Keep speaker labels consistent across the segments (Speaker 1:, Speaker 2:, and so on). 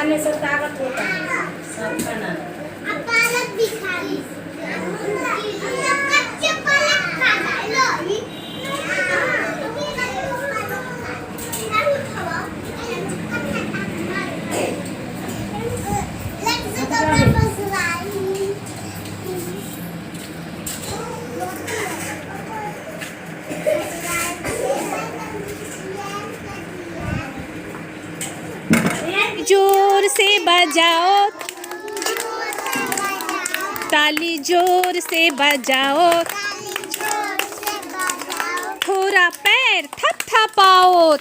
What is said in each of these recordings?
Speaker 1: खाने से ताकत होता है सबका ना।
Speaker 2: पालक भी खा ली। कच्चे पालक खा लो।
Speaker 3: जोर से बजाओ ताली, जोर से बजाओ, थोड़ा पैर थपथपाओ।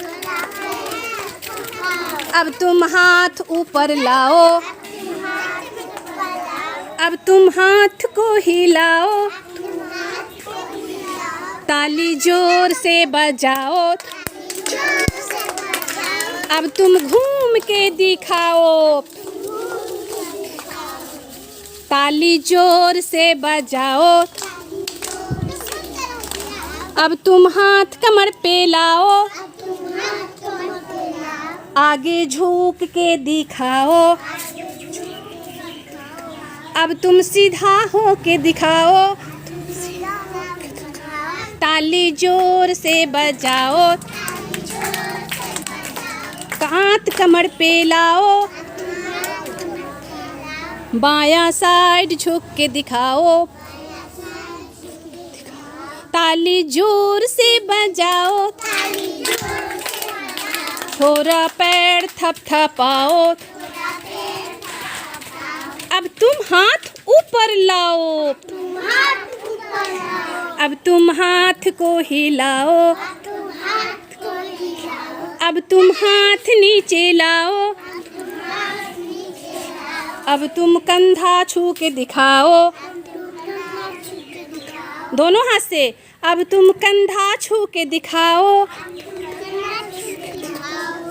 Speaker 3: अब तुम हाथ ऊपर लाओ, अब तुम हाथ को हिलाओ, ताली जोर से बजाओ। अब तुम घूम के दिखाओ, ताली जोर से बजाओ। अब तुम हाथ कमर पे लाओ, आगे झुक के दिखाओ। अब तुम सीधा हो के दिखाओ, ताली जोर से बजाओ। हाथ कमर पे लाओ, बायां साइड झुक के दिखाओ, ताली जोर से बजाओ। थोड़ा पैर थपथपाओ, अब तुम हाथ ऊपर लाओ, अब तुम हाथ को हिलाओ, अब तुम हाथ नीचे लाओ, अब तुम कंधा छू के दिखाओ, दोनों हाथ से। अब तुम कंधा छू के दिखाओ,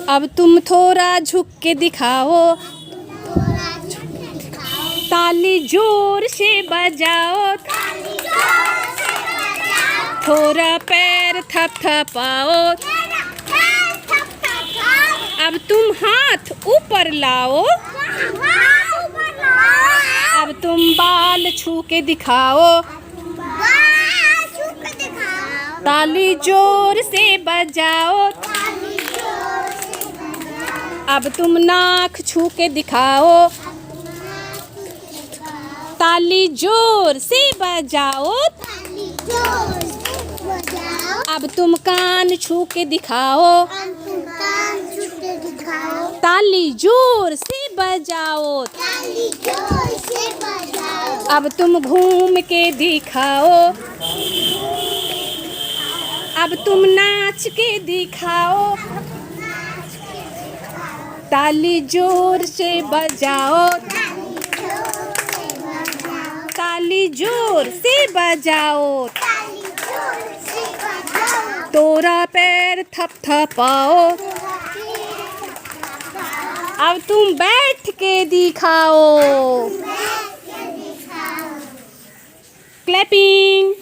Speaker 3: अब तुम थोड़ा झुक के दिखाओ, ताली जोर से बजाओ। थोड़ा पैर थपथपाओ, अब तुम हाथ ऊपर लाओ, अब तुम बाल छू के दिखाओ, ताली जोर से बजाओ। अब तुम नाक छू के दिखाओ, ताली जोर से बजाओ। अब तुम कान छू के दिखाओ, ताली जोर से बजाओ। अब तुम घूम के दिखाओ, अब तुम नाच के दिखाओ, ताली जोर से बजाओ, ताली जोर से बजाओ। तोरा पैर थपथपाओ, अब तुम बैठ के दिखाओ, क्लैपिंग।